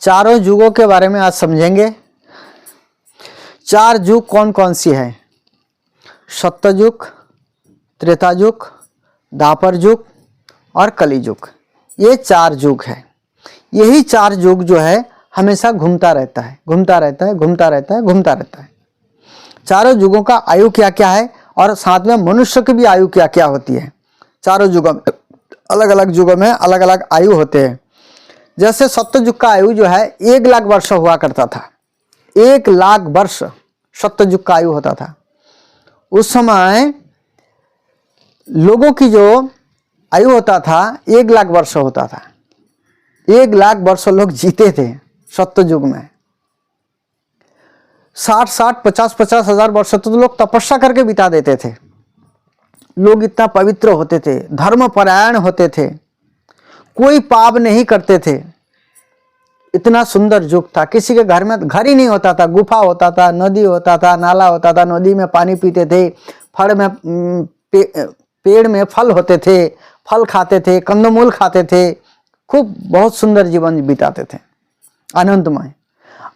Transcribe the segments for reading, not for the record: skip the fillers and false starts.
चारों युगों के बारे में आज समझेंगे। चार युग कौन कौन सी है? सत्ययुग, त्रेता युग, द्वापर युग और कली युग। ये चार युग है। यही चार युग जो है हमेशा घूमता रहता है, घूमता रहता है, घूमता रहता है, घूमता रहता है। चारों युगों का आयु क्या क्या है और साथ में मनुष्य की भी आयु क्या क्या होती है। चारों युगों में अलग अलग युगों में अलग अलग आयु होते हैं। जैसे सत्ययुग का आयु जो है 1,00,000 वर्ष हुआ करता था। 1,00,000 वर्ष सत्ययुग का आयु होता था। उस समय लोगों की जो आयु होता था 1,00,000 वर्ष होता था। 1,00,000 वर्ष लोग जीते थे सत्ययुग में। 60-60, 50-50 हजार वर्ष तो लोग तपस्या करके बिता देते थे। लोग इतना पवित्र होते थे, धर्मपरायण होते थे, कोई पाप नहीं करते थे। इतना सुंदर युग था। किसी के घर में घर ही नहीं होता था, गुफा होता था, नदी होता था, नाला होता था, नदी में पानी पीते थे, फल में पेड़ में फल होते थे, फल खाते थे, कंदमूल खाते थे, खूब बहुत सुंदर जीवन बिताते थे, आनंदमय।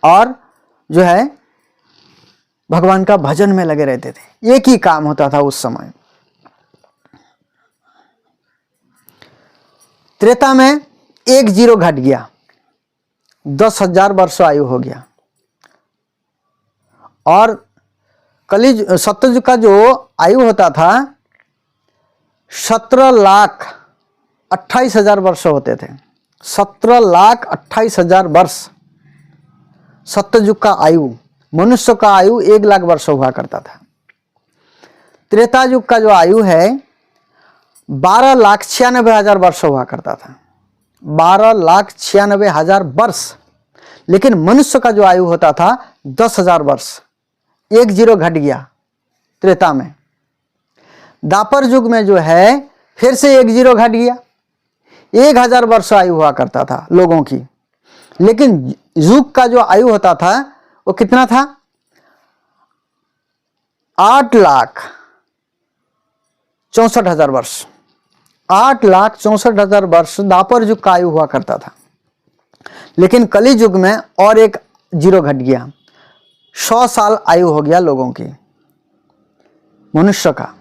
और जो है भगवान का भजन में लगे रहते थे। एक ही काम होता था उस समय। त्रेता में 1 जीरो घट गया, 10,000 वर्ष आयु हो गया। और सत्ययुग का जो आयु होता था 17,28,000 वर्ष होते थे। 17,28,000 वर्ष सत्ययुग का आयु। मनुष्य का आयु 1,00,000 वर्ष हुआ करता था। त्रेता युग का जो आयु है 12,96,000 वर्ष हुआ करता था। 12,96,000 वर्ष। लेकिन मनुष्य का जो आयु होता था 10,000 वर्ष। 1 जीरो घट गया त्रेता में। द्वापर युग में जो है फिर से 1 जीरो घट गया। 1,000 वर्ष आयु हुआ करता था लोगों की। लेकिन युग का जो आयु होता था वो कितना था? 8,64,000 वर्ष। 8,64,000 वर्ष द्वापर युग का आयु हुआ करता था। लेकिन कली युग में और 1 जीरो घट गया। 100 साल आयु हो गया लोगों की, मनुष्य का।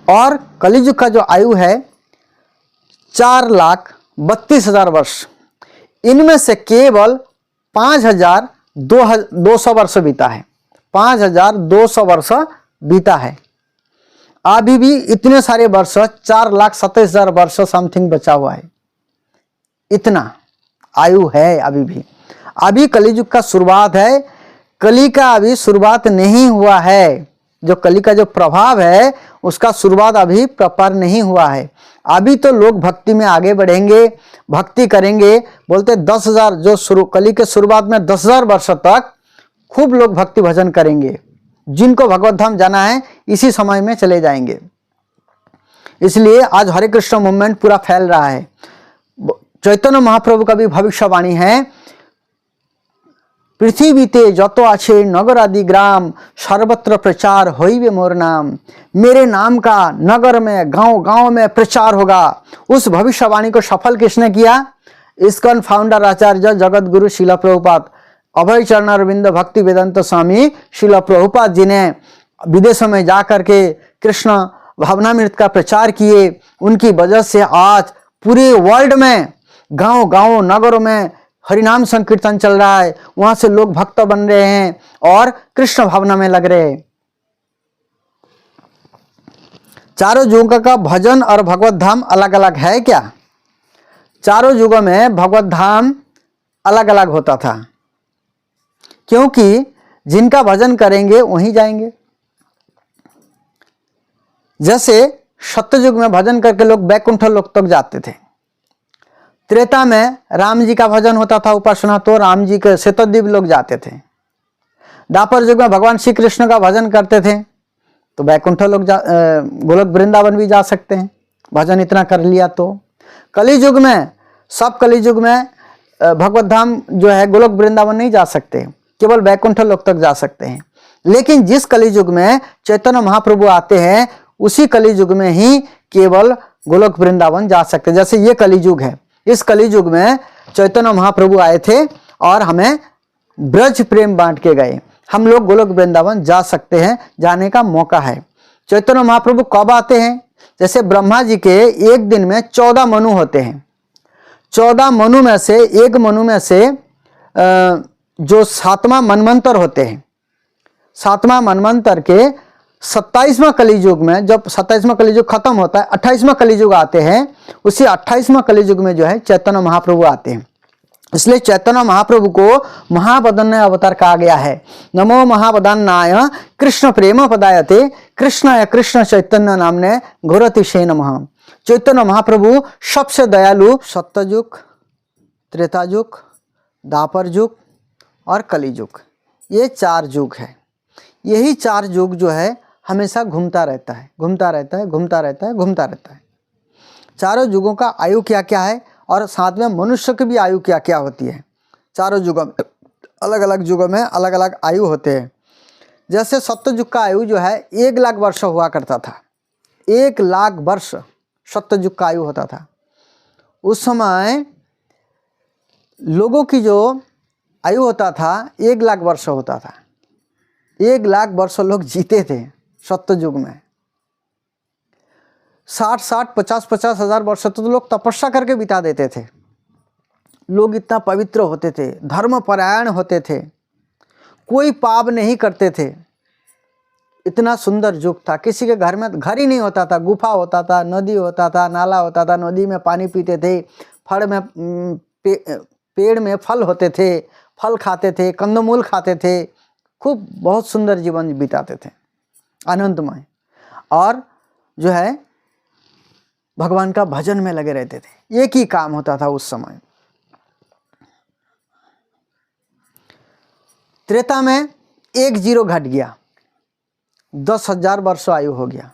और कली युग का जो आयु है 4,32,000 वर्ष। इनमें से केवल 5,200 वर्ष बीता है। 5,200 वर्ष बीता है। अभी भी इतने सारे वर्ष 4,27,000 वर्ष समथिंग बचा हुआ है। इतना आयु है अभी भी। अभी कलियुग का शुरुआत है। कली का अभी शुरुआत नहीं हुआ है। जो कली का जो प्रभाव है उसका शुरुआत अभी प्रॉपर नहीं हुआ है। अभी तो लोग भक्ति में आगे बढ़ेंगे, भक्ति करेंगे। बोलते 10,000 जो कली के शुरुआत में 10,000 वर्ष तक खूब लोग भक्ति भजन करेंगे। जिनको भगवत धाम जाना है इसी समय में चले जाएंगे। इसलिए आज हरे कृष्ण मूवमेंट पूरा फैल रहा है। चैतन्य महाप्रभु का भी भविष्यवाणी है, पृथ्वीते जतो आछे नगर आदि ग्राम सर्वत्र प्रचार होइबे मोर नाम। मेरे नाम का नगर में, गांव गांव में प्रचार होगा। उस भविष्यवाणी को सफल किसने किया? इस्कॉन फाउंडर आचार्य जगत गुरु शिला प्रभुपाद, अभय चरण अरविंद भक्ति वेदांत स्वामी शिला प्रभुपाद जी ने विदेशों में जाकर के कृष्ण भावनामृत का प्रचार किए। उनकी वजह से आज पूरे वर्ल्ड में गांव गांव नगरों में हरिनाम संकीर्तन चल रहा है। वहां से लोग भक्त बन रहे हैं और कृष्ण भावना में लग रहे हैं। चारों युगों का भजन और भगवत धाम अलग अलग है क्या? चारों युगों में भगवत धाम अलग अलग होता था, क्योंकि जिनका भजन करेंगे वहीं जाएंगे। जैसे सत्ययुग में भजन करके लोग बैकुंठ लोक तक जाते थे। त्रेता में राम जी का भजन होता था, उपासना, तो राम जी के शेतद्वीप लोग जाते थे। द्वापर युग में भगवान श्री कृष्ण का भजन करते थे तो बैकुंठ लोग गोलोक वृंदावन भी जा सकते हैं, भजन इतना कर लिया तो। कली युग में कली युग में भगवत धाम जो है गोलोक वृंदावन नहीं जा सकते, केवल बैकुंठ लोक तक जा सकते हैं। लेकिन जिस कली युग में चैतन्य महाप्रभु आते हैं उसी कली युग में ही केवल गोलोक वृंदावन जा सकते हैं। जैसे ये कली युग है, इस कली युग में चैतन्य महाप्रभु आए थे और हमें ब्रज प्रेम बांट के गए। हम लोग गोलोक वृंदावन जा सकते हैं, जाने का मौका है। चैतन्य महाप्रभु कब आते हैं? जैसे ब्रह्मा जी के एक दिन में 14 मनु होते हैं। 14 मनु में से एक मनु में से जो 7वां मनवंतर होते हैं, 7वां मनवंतर के 27वां कलियुग में, जब 27वां कलियुग खत्म होता है, 28वां कलियुग आते हैं। उसी 28वां कलियुग में जो है चैतन्य महाप्रभु आते हैं। इसलिए चैतन्य महाप्रभु को महावदन्य अवतार कहा गया है। नमो महावदन्नाय कृष्ण प्रेम पदायते कृष्णाय कृष्ण चैतन्य नामने घोरतिशे नमः। चैतन्य महाप्रभु सबसे दयालु सत्ययुग, त्रेतायुग, द्वापर युग और कलियुग, ये 4 युग है। यही 4 युग जो है हमेशा घूमता रहता है, घूमता रहता है, घूमता रहता है, घूमता रहता है। चारों युगों का आयु क्या क्या है और साथ में मनुष्य की भी आयु क्या क्या होती है। चारों युगों में अलग अलग युगों में अलग अलग आयु होते हैं। जैसे सत्ययुग का आयु जो है 1 लाख वर्ष हुआ करता था। 1 लाख वर्ष सत्ययुग का आयु होता था। उस समय लोगों की जो आयु होता था 1 लाख वर्ष होता था। 1 लाख वर्ष लोग जीते थे सत्ययुग में। 60-60, 50-50 हजार वर्ष तो लोग तपस्या करके बिता देते थे। लोग इतना पवित्र होते थे, धर्मपरायण होते थे, कोई पाप नहीं करते थे। इतना सुंदर युग था। किसी के घर में घर ही नहीं होता था, गुफा होता था, नदी होता था, नाला होता था, नदी में पानी पीते थे, फल में पेड़ में फल होते थे, फल खाते थे, कंदमूल खाते थे, खूब बहुत सुंदर जीवन बिताते थे, आनंदमय। और जो है भगवान का भजन में लगे रहते थे। एक ही काम होता था उस समय। त्रेता में 1 जीरो घट गया, 10,000 वर्ष आयु हो गया।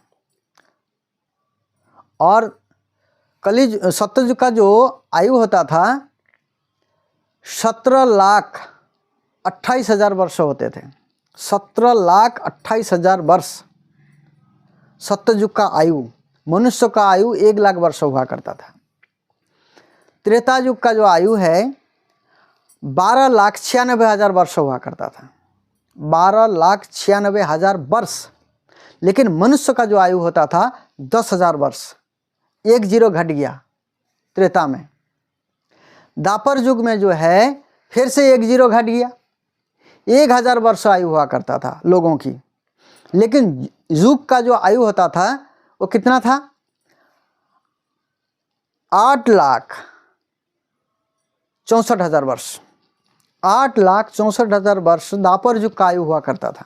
और सत्ययुग का जो आयु होता था 17,28,000 वर्ष होते थे। 17,28,000 वर्ष सत्ययुग का आयु। मनुष्य का आयु 1 लाख वर्ष हुआ करता था। त्रेता युग का जो आयु है 12,96,000 वर्ष हुआ करता था। 12,96,000 वर्ष। लेकिन मनुष्य का जो आयु होता था 10,000 वर्ष। 1 जीरो घट गया त्रेता में। द्वापर युग में जो है फिर से 1 जीरो घट गया। 1,000 वर्ष आयु हुआ करता था लोगों की। लेकिन युग का जो आयु होता था वो कितना था? 8,64,000 वर्ष। 8,64,000 वर्ष द्वापर युग का आयु हुआ करता था।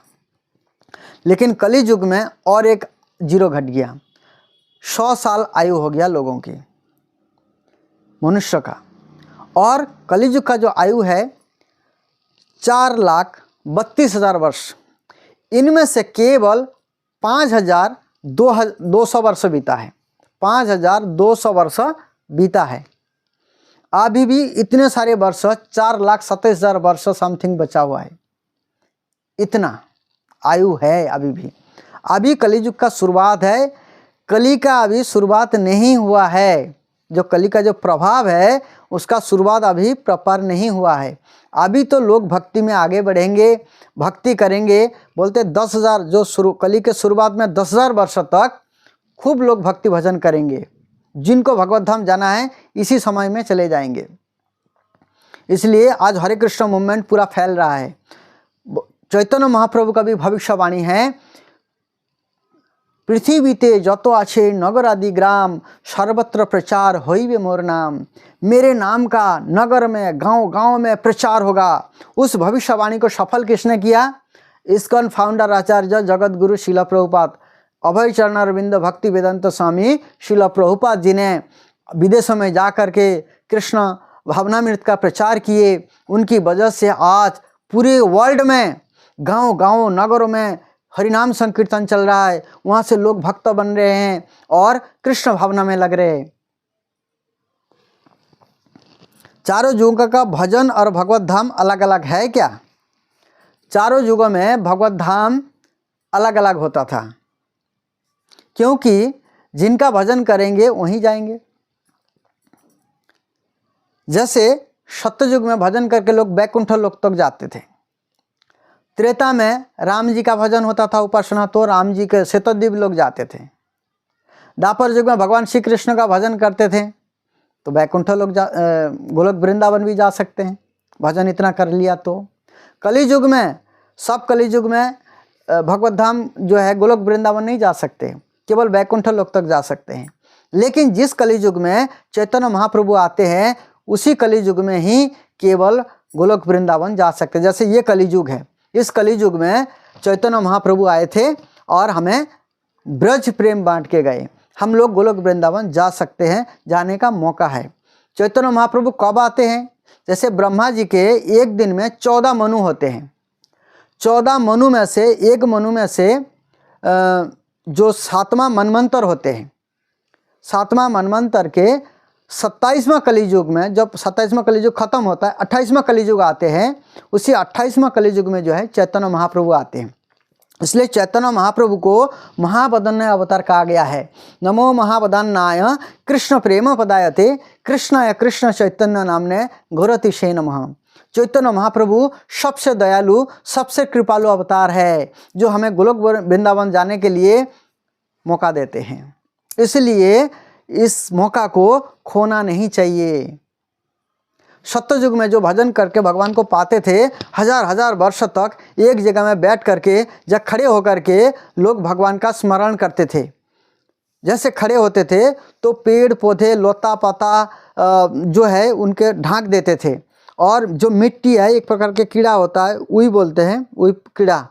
लेकिन कलि युग में और 1 जीरो घट गया। 100 साल आयु हो गया लोगों की, मनुष्य का। और कलि युग का जो आयु है 4,32,000 वर्ष। इनमें से केवल 5,200 वर्ष बीता है। 5,200 वर्ष बीता है। अभी भी इतने सारे वर्ष 4,27,000 वर्ष समथिंग बचा हुआ है। इतना आयु है अभी भी। अभी कलियुग का शुरुआत है। कली का अभी शुरुआत नहीं हुआ है। जो कली का जो प्रभाव है उसका शुरुआत अभी प्रॉपर नहीं हुआ है। अभी तो लोग भक्ति में आगे बढ़ेंगे, भक्ति करेंगे। बोलते 10,000 जो कली के शुरुआत में 10,000 वर्ष तक खूब लोग भक्ति भजन करेंगे। जिनको भगवत धाम जाना है इसी समय में चले जाएंगे। इसलिए आज हरे कृष्ण मूवमेंट पूरा फैल रहा है। चैतन्य महाप्रभु का भी भविष्यवाणी है, पृथ्वीते जतो आछे नगर आदि ग्राम सर्वत्र प्रचार होइबे मोर नाम। मेरे नाम का नगर में गांव गांव में प्रचार होगा। उस भविष्यवाणी को सफल किसने किया? इस्कॉन फाउंडर आचार्य जगत गुरु शिला प्रभुपाद अभय चरण अरविंद भक्ति वेदांत स्वामी शिला प्रभुपाद जी ने विदेशों में जा कर के कृष्ण भावनामृत का प्रचार किए। उनकी वजह से आज पूरे वर्ल्ड में गांव गांव नगरों में हरिनाम संकीर्तन चल रहा है। वहाँ से लोग भक्त बन रहे हैं और कृष्ण भावना में लग रहे हैं। चारों युगों का भजन और भगवत धाम अलग अलग है क्या? चारों युगों में भगवत धाम अलग अलग होता था, क्योंकि जिनका भजन करेंगे वहीं जाएंगे। जैसे सत्ययुग में भजन करके लोग वैकुंठ लोक तक जाते थे। त्रेता में राम जी का भजन होता था, उपासना, तो राम जी के शेतद्वीप लोग जाते थे। द्वापर युग में भगवान श्री कृष्ण का भजन करते थे तो वैकुंठ लोग गोलोक वृंदावन भी जा सकते हैं, भजन इतना कर लिया तो। कली युग में, सब कली युग में भगवत धाम जो है गोलोक वृंदावन नहीं जा सकते, केवल वैकुंठ लोक तक जा सकते हैं। लेकिन जिस कली युग में चैतन्य महाप्रभु आते हैं उसी कली युग में ही केवल गोलोक वृंदावन जा सकते हैं। जैसे ये कली युग है, इस कली युग में चैतन्य महाप्रभु आए थे और हमें ब्रज प्रेम बांट के गए। हम लोग गोलोक वृंदावन जा सकते हैं, जाने का मौका है। चैतन्य महाप्रभु कब आते हैं? जैसे ब्रह्मा जी के एक दिन में 14 मनु होते हैं। 14 मनु में से एक मनु में से जो 7वां मनवंतर होते हैं, 7वां मनवंतर के 27वां कलियुग में, जब 27वां कलियुग खत्म होता है, 28वां कलियुग आते हैं। उसी 28वां कलियुग में जो है चैतन्य महाप्रभु आते हैं। इसलिए चैतन्य महाप्रभु को महावदन्य अवतार कहा गया है। नमो महावदन्नाय कृष्ण प्रेम पदायते कृष्णाय कृष्ण चैतन्य नामने घोरतिशे नमः। चैतन्य महाप्रभु सबसे दयालु, सबसे कृपालु अवतार है, जो हमें गोलोक वृंदावन जाने के लिए मौका देते हैं। इसलिए इस मौका को खोना नहीं चाहिए। सत्ययुग में जो भजन करके भगवान को पाते थे, हजार हजार वर्ष तक एक जगह में बैठ करके या खड़े होकर के लोग भगवान का स्मरण करते थे। जैसे खड़े होते थे तो पेड़ पौधे, लता पता जो है उनके ढांक देते थे। और जो मिट्टी है, एक प्रकार के कीड़ा होता है, उई बोलते हैं, उई कीड़ा,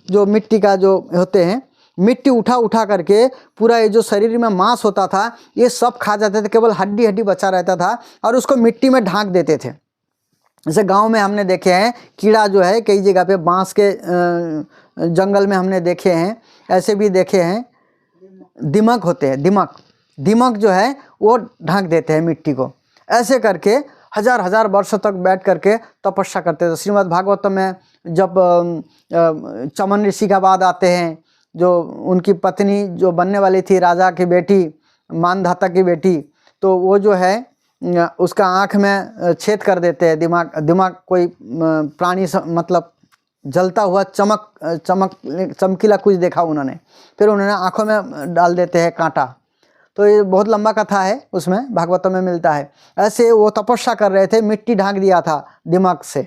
जो मिट्टी का जो होते हैं, मिट्टी उठा उठा करके पूरा ये जो शरीर में मांस होता था ये सब खा जाते थे, केवल हड्डी हड्डी बचा रहता था और उसको मिट्टी में ढांक देते थे। जैसे गांव में हमने देखे हैं कीड़ा जो है कई जगह पे बांस के जंगल में हमने देखे हैं, ऐसे भी देखे हैं। दिमक होते हैं, दिमक जो है वो ढांक देते हैं मिट्टी को। ऐसे करके हजार हजार वर्ष तक बैठ करके तपस्या करते थे। श्रीमद् भागवत में जब चमन ऋषि का बाद आते हैं, जो उनकी पत्नी जो बनने वाली थी, राजा की बेटी, मानधाता की बेटी, तो वो जो है उसका आँख में छेद कर देते हैं। दिमाग कोई प्राणी मतलब जलता हुआ चमकीला कुछ देखा उन्होंने, फिर उन्होंने आँखों में डाल देते हैं कांटा। तो ये बहुत लंबा कथा है, उसमें भागवत में मिलता है। ऐसे वो तपस्या कर रहे थे, मिट्टी ढांक दिया था दिमाग से।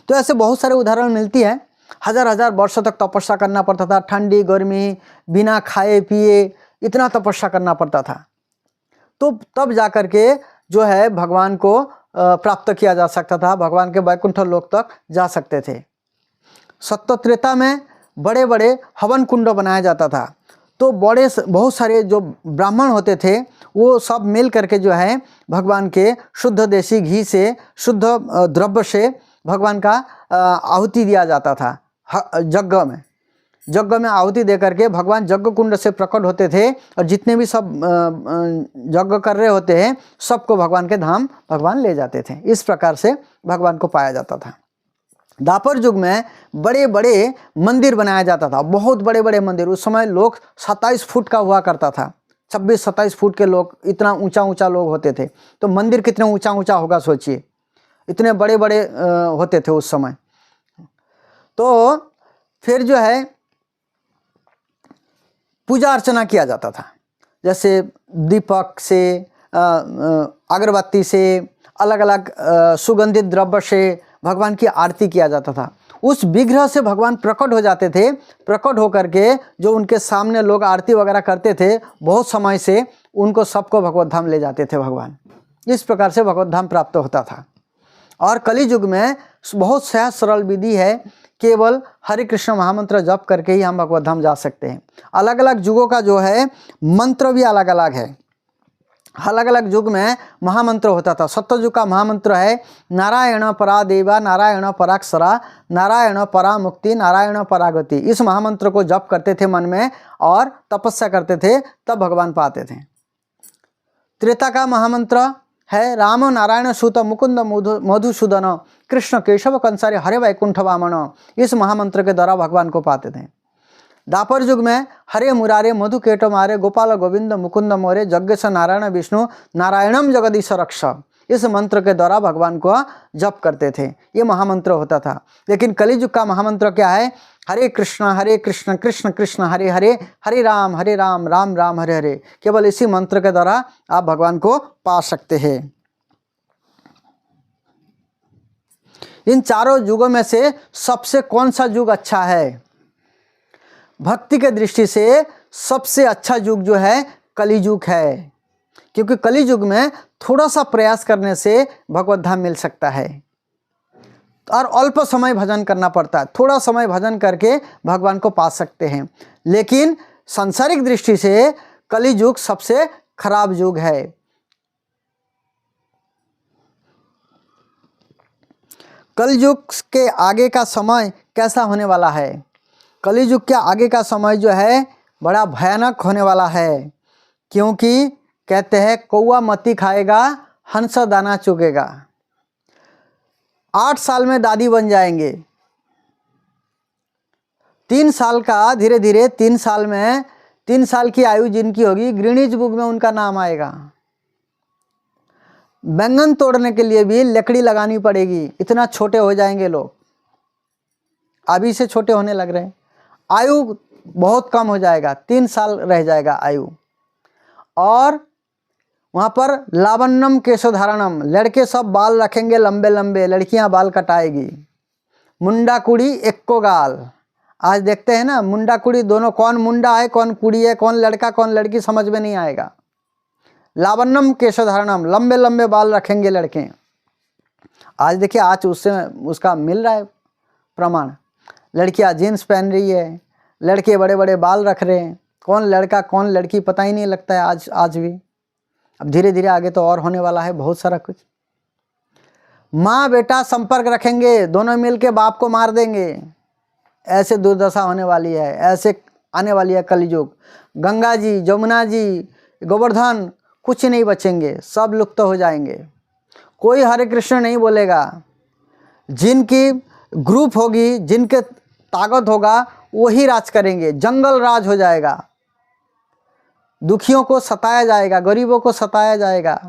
तो ऐसे बहुत सारे उदाहरण मिलती है। हजार हजार वर्षों तक तपस्या करना पड़ता था, ठंडी गर्मी, बिना खाए पिए इतना तपस्या करना पड़ता था। तो तब जाकर के जो है भगवान को प्राप्त किया जा सकता था, भगवान के वैकुंठ लोक तक जा सकते थे। सत्य त्रेता में बड़े बड़े हवन कुंड बनाया जाता था। तो बहुत सारे जो ब्राह्मण होते थे वो सब मिल करके जो है भगवान के शुद्ध देसी घी से, शुद्ध द्रव्य से भगवान का आहुति दिया जाता था। यज्ञ में आहुति दे करके भगवान यज्ञ कुंड से प्रकट होते थे और जितने भी सब यज्ञ कर रहे होते हैं सबको भगवान के धाम भगवान ले जाते थे। इस प्रकार से भगवान को पाया जाता था। द्वापर युग में बड़े बड़े मंदिर बनाया जाता था, बहुत बड़े बड़े मंदिर। उस समय लोग 27 फुट का हुआ करता था, 26-27 फुट के लोग, इतना ऊंचा ऊंचा लोग होते थे। तो मंदिर कितने ऊंचा ऊंचा होगा सोचिए, इतने बड़े बड़े होते थे उस समय। तो फिर जो है पूजा अर्चना किया जाता था, जैसे दीपक से, अगरबत्ती से, अलग अलग सुगंधित द्रव्य से भगवान की आरती किया जाता था। उस विग्रह से भगवान प्रकट हो जाते थे। प्रकट होकर के जो उनके सामने लोग आरती वगैरह करते थे, बहुत समय से उनको सबको भगवत धाम ले जाते थे भगवान। इस प्रकार से भगवत धाम प्राप्त होता था। और कली युग में बहुत सहज सरल विधि है, केवल हरे कृष्ण महामंत्र जप करके ही हम भगवत धाम जा सकते हैं। अलग अलग युगों का जो है मंत्र भी अलग अलग है। अलग अलग युग में महामंत्र होता था। सत्ययुग का महामंत्र है नारायण परा देवा, नारायण पराक्षरा, नारायण परा मुक्ति, नारायण परागति। इस महामंत्र को जप करते थे मन में और तपस्या करते थे, तब भगवान पाते थे। त्रेता का महामंत्र है राम नारायण सूत मुकुंद मधुसूदन कृष्ण केशव कंसारी हरे वैकुंठ वामन। इस महामंत्र के द्वारा भगवान को पाते थे। द्वापर युग में हरे मुरारे मधु केट मारे गोपाल गोविंद मुकुंद मोरे जग्गेश नारायण विष्णु नारायणम जगदीश रक्ष। इस मंत्र के द्वारा भगवान को जप करते थे। ये महामंत्र होता था। लेकिन कलियुग का महामंत्र क्या है? हरे कृष्ण कृष्ण कृष्ण हरे हरे, हरे राम राम राम हरे हरे। केवल इसी मंत्र के द्वारा आप भगवान को पा सकते हैं। इन चारों युगों में से सबसे कौन सा युग अच्छा है? भक्ति के दृष्टि से सबसे अच्छा युग जो है कलियुग है, क्योंकि कलियुग में थोड़ा सा प्रयास करने से भगवत धाम मिल सकता है और अल्प समय भजन करना पड़ता है। थोड़ा समय भजन करके भगवान को पा सकते हैं। लेकिन सांसारिक दृष्टि से कलियुग सबसे खराब युग है। कलियुग के आगे का समय कैसा होने वाला है? कलियुग के आगे का समय जो है बड़ा भयानक होने वाला है, क्योंकि कहते हैं कौवा मत्ती खाएगा, हंस दाना चुगेगा। 8 साल में दादी बन जाएंगे। 3 साल का धीरे धीरे 3 साल में 3 साल की आयु जिनकी होगी गिनीज बुक में उनका नाम आएगा। बैंगन तोड़ने के लिए भी लकड़ी लगानी पड़ेगी, इतना छोटे हो जाएंगे लोग। अभी से छोटे होने लग रहे हैं। आयु बहुत कम हो जाएगा, 3 साल रह जाएगा आयु। और वहाँ पर लावण्यम केशोधारणम, लड़के सब बाल रखेंगे लंबे लंबे, लड़कियाँ बाल कटाएगी। मुंडा कुड़ी एक्को गाल, आज देखते हैं ना मुंडा कुड़ी दोनों, कौन मुंडा है कौन कुड़ी है, कौन लड़का कौन लड़की समझ में नहीं आएगा। लावण्यम केशोधारणम, लंबे लंबे बाल रखेंगे लड़के। आज देखिए आज उससे उसका मिल रहा है प्रमाण। लड़कियां जीन्स पहन रही है, लड़के बड़े बड़े बाल रख रहे हैं। कौन लड़का कौन लड़की पता ही नहीं लगता है आज भी। अब धीरे धीरे आगे तो और होने वाला है बहुत सारा कुछ। माँ बेटा संपर्क रखेंगे, दोनों मिलके बाप को मार देंगे। ऐसे दुर्दशा होने वाली है, ऐसे आने वाली है कलियुग। गंगा जी, जमुना जी, गोवर्धन कुछ नहीं बचेंगे, सब लुप्त हो जाएंगे। कोई हरे कृष्ण नहीं बोलेगा। जिनकी ग्रुप होगी, जिनके ताकत होगा वही राज करेंगे। जंगल राज हो जाएगा। दुखियों को सताया जाएगा, गरीबों को सताया जाएगा।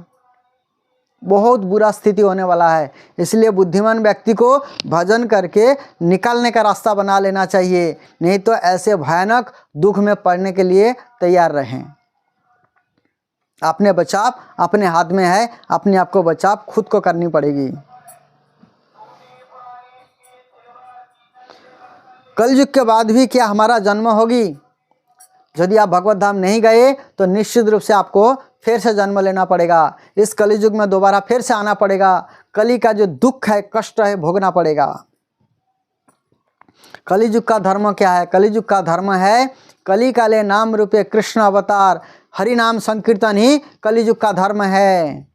बहुत बुरा स्थिति होने वाला है। इसलिए बुद्धिमान व्यक्ति को भजन करके निकालने का रास्ता बना लेना चाहिए, नहीं तो ऐसे भयानक दुख में पड़ने के लिए तैयार रहें। अपने बचाव अपने हाथ में है, अपने आप को बचाव खुद को करनी पड़ेगी। कलयुग के बाद भी क्या हमारा जन्म होगी? यदि आप भगवत धाम नहीं गए तो निश्चित रूप से आपको फिर से जन्म लेना पड़ेगा। इस कलियुग में दोबारा फिर से आना पड़ेगा। कली का जो दुख है, कष्ट है, भोगना पड़ेगा। कलियुग का धर्म क्या है? कलियुग का धर्म है कली काले नाम रूपे कृष्ण अवतार, हरि नाम संकीर्तन ही कलियुग का धर्म है।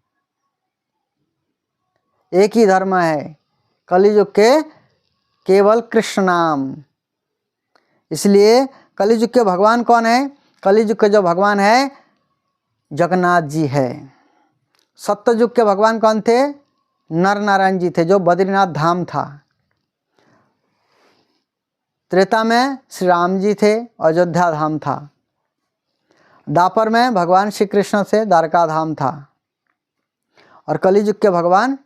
एक ही धर्म है कलियुग के, केवल कृष्ण नाम। इसलिए कलियुग के भगवान कौन है? कलियुग के जो भगवान है जगन्नाथ जी है। सत्ययुग के भगवान कौन थे? नर नारायण जी थे, जो बद्रीनाथ धाम था। त्रेता में श्री राम जी थे, अयोध्या धाम था। द्वापर में भगवान श्री कृष्ण से द्वारका धाम था। और कलियुग के भगवान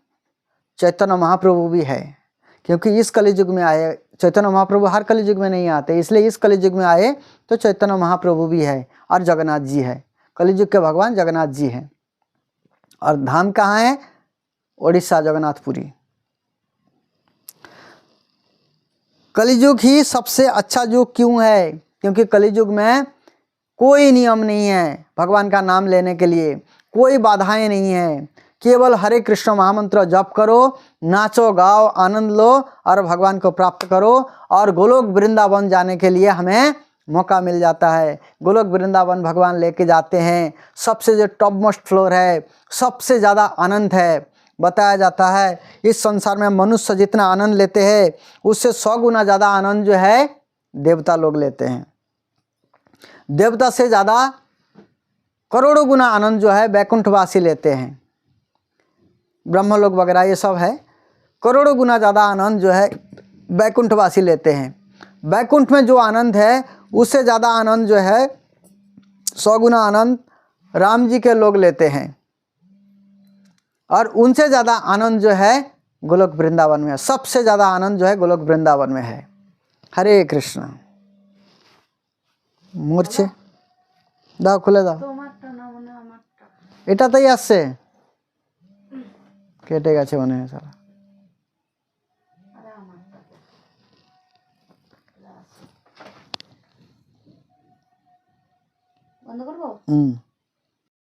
चैतन्य महाप्रभु भी है, क्योंकि इस कलियुग में आए। चैतन्य महाप्रभु हर कलियुग में नहीं आते, इसलिए इस कलियुग में आए तो चैतन्य महाप्रभु भी है और जगन्नाथ जी है। कलियुग के भगवान जगन्नाथ जी हैं। और धाम कहाँ है? उड़ीसा, जगन्नाथपुरी। कलियुग ही सबसे अच्छा युग क्यों है? क्योंकि कलियुग में कोई नियम नहीं है भगवान का नाम लेने के लिए, कोई बाधाएं नहीं है। केवल हरे कृष्ण महामंत्र जप करो, नाचो गाओ, आनंद लो और भगवान को प्राप्त करो। और गोलोक वृंदावन जाने के लिए हमें मौका मिल जाता है। गोलोक वृंदावन भगवान लेके जाते हैं। सबसे जो टॉप मोस्ट फ्लोर है, सबसे ज़्यादा आनंद है। बताया जाता है इस संसार में मनुष्य जितना आनंद लेते हैं उससे 100 गुना ज़्यादा आनंद जो है देवता लोग लेते हैं। देवता से ज़्यादा करोड़ों गुना आनंद जो है वैकुंठवासी लेते हैं। ब्रह्मलोक वगैरह ये सब है, करोड़ों गुना ज़्यादा आनंद जो है वैकुंठवासी लेते हैं। वैकुंठ में जो आनंद है उससे ज़्यादा आनंद जो है 100 गुना आनंद राम जी के लोग लेते हैं। और उनसे ज़्यादा आनंद जो है गोलोक वृंदावन में है। सबसे ज़्यादा आनंद जो है गोलोक वृंदावन में है। हरे कृष्ण। मूर्छे दाओ खुले दाओ এটাতেই আসছে কেটে গেছে মনে হয় সারা বন্ধ করবো?